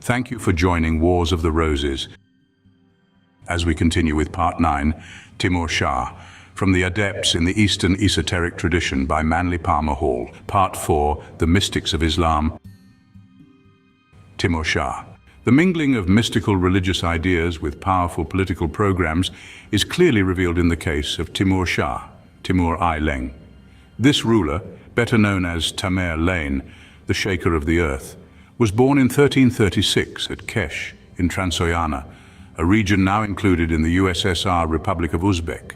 Thank you for joining Wars of the Roses. As we continue with Part 9, Timur Shah, from the Adepts in the Eastern Esoteric Tradition by Manly Palmer Hall. Part 4, The Mystics of Islam. Timur Shah. The mingling of mystical religious ideas with powerful political programs is clearly revealed in the case of Timur Shah, Timur I Leng. This ruler, better known as Tamer-lane, the Shaker of the Earth, was born in 1336 at Kesh in Transoiana, a region now included in the U.S.S.R. Republic of Uzbek.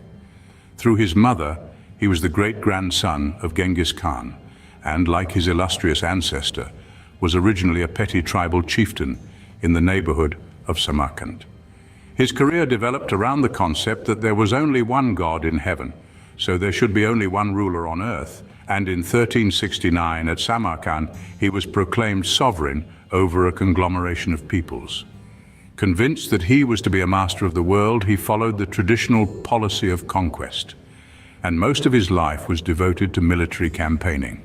Through his mother, he was the great-grandson of Genghis Khan, and, like his illustrious ancestor, was originally a petty tribal chieftain in the neighborhood of Samarkand. His career developed around the concept that there was only one God in heaven, so there should be only one ruler on earth, and in 1369 at Samarkand, he was proclaimed sovereign over a conglomeration of peoples. Convinced that he was to be a master of the world, he followed the traditional policy of conquest, and most of his life was devoted to military campaigning.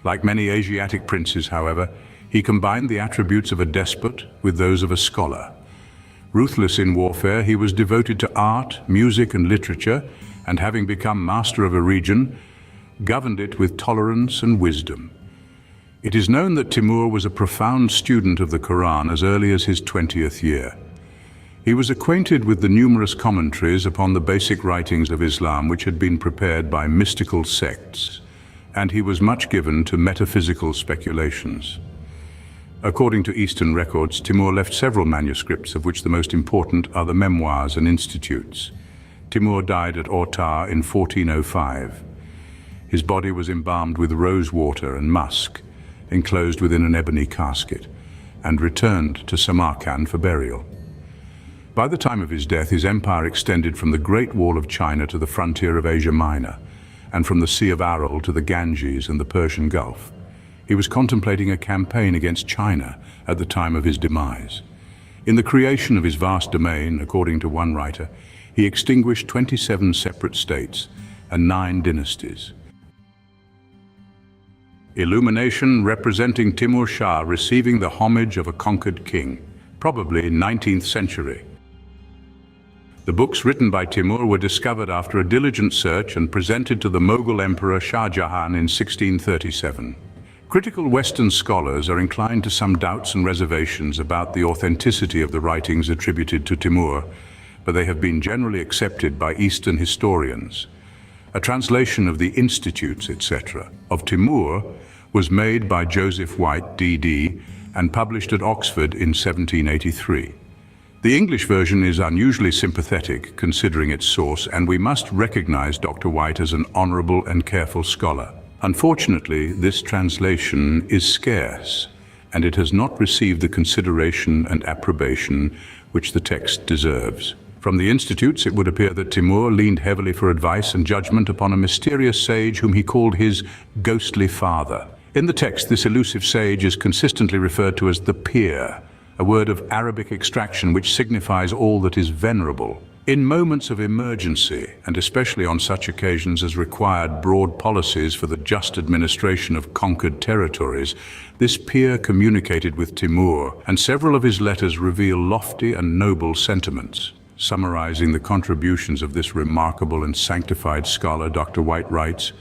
Like many Asiatic princes, however, he combined the attributes of a despot with those of a scholar. Ruthless in warfare, he was devoted to art, music, and literature, and having become master of a region, governed it with tolerance and wisdom. It is known that Timur was a profound student of the Quran as early as his 20th year. He was acquainted with the numerous commentaries upon the basic writings of Islam which had been prepared by mystical sects, and he was much given to metaphysical speculations. According to Eastern records, Timur left several manuscripts, of which the most important are the memoirs and institutes. Timur died at Orta in 1405. His body was embalmed with rose water and musk, enclosed within an ebony casket, and returned to Samarkand for burial. By the time of his death, his empire extended from the Great Wall of China to the frontier of Asia Minor, and from the Sea of Aral to the Ganges and the Persian Gulf. He was contemplating a campaign against China at the time of his demise. In the creation of his vast domain, according to one writer, he extinguished 27 separate states and 9 dynasties. Illumination representing Timur Shah receiving the homage of a conquered king, probably 19th century. The books written by Timur were discovered after a diligent search and presented to the Mughal Emperor Shah Jahan in 1637. Critical Western scholars are inclined to some doubts and reservations about the authenticity of the writings attributed to Timur, but they have been generally accepted by Eastern historians. A translation of the Institutes, etc., of Timur was made by Joseph White, D.D., and published at Oxford in 1783. The English version is unusually sympathetic, considering its source, and we must recognize Dr. White as an honorable and careful scholar. Unfortunately, this translation is scarce, and it has not received the consideration and approbation which the text deserves. From the Institutes, it would appear that Timur leaned heavily for advice and judgment upon a mysterious sage whom he called his ghostly father. In the text, this elusive sage is consistently referred to as the Pir, a word of Arabic extraction which signifies all that is venerable. In moments of emergency, and especially on such occasions as required broad policies for the just administration of conquered territories, this Pir communicated with Timur, and several of his letters reveal lofty and noble sentiments. Summarizing the contributions of this remarkable and sanctified scholar, Dr. White writes,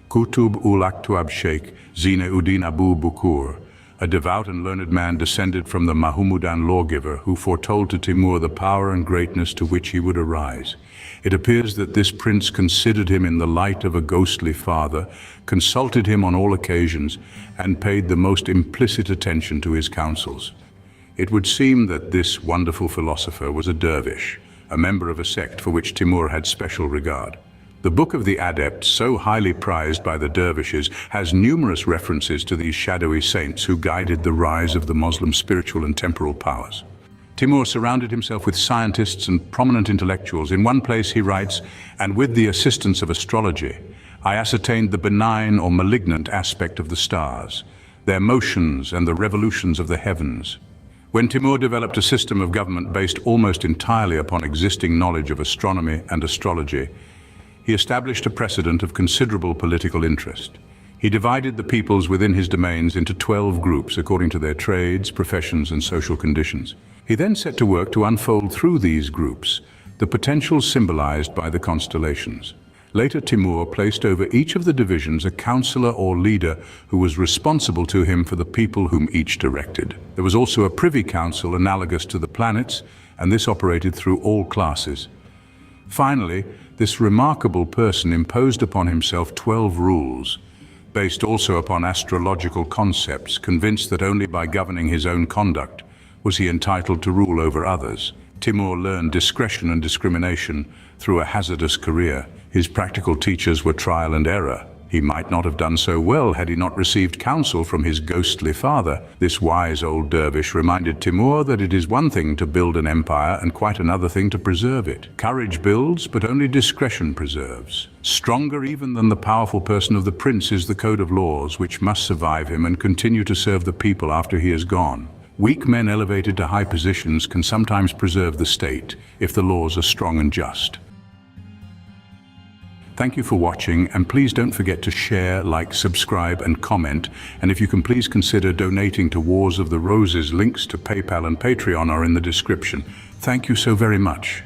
Kutub ul Aktuab Sheikh Zine-uddin Abu Bukur, a devout and learned man descended from the Mahmudan lawgiver who foretold to Timur the power and greatness to which he would arise. It appears that this prince considered him in the light of a ghostly father, consulted him on all occasions, and paid the most implicit attention to his counsels. It would seem that this wonderful philosopher was a dervish, a member of a sect for which Timur had special regard. The Book of the Adepts, so highly prized by the dervishes, has numerous references to these shadowy saints who guided the rise of the Muslim spiritual and temporal powers. Timur surrounded himself with scientists and prominent intellectuals. In one place he writes, "And with the assistance of astrology, I ascertained the benign or malignant aspect of the stars, their motions and the revolutions of the heavens." When Timur developed a system of government based almost entirely upon existing knowledge of astronomy and astrology, he established a precedent of considerable political interest. He divided the peoples within his domains into 12 groups according to their trades, professions, and social conditions. He then set to work to unfold through these groups the potential symbolized by the constellations. Later, Timur placed over each of the divisions a counselor or leader who was responsible to him for the people whom each directed. There was also a privy council analogous to the planets, and this operated through all classes. Finally, this remarkable person imposed upon himself 12 rules, based also upon astrological concepts, convinced that only by governing his own conduct was he entitled to rule over others. Timur learned discretion and discrimination through a hazardous career. His practical teachers were trial and error. He might not have done so well had he not received counsel from his ghostly father. This wise old dervish reminded Timur that it is one thing to build an empire and quite another thing to preserve it. Courage builds, but only discretion preserves. Stronger even than the powerful person of the prince is the code of laws which must survive him and continue to serve the people after he is gone. Weak men elevated to high positions can sometimes preserve the state if the laws are strong and just. Thank you for watching, and please don't forget to share, like, subscribe, and comment. And if you can, please consider donating to Wars of the Roses. Links to PayPal and Patreon are in the description. Thank you so very much.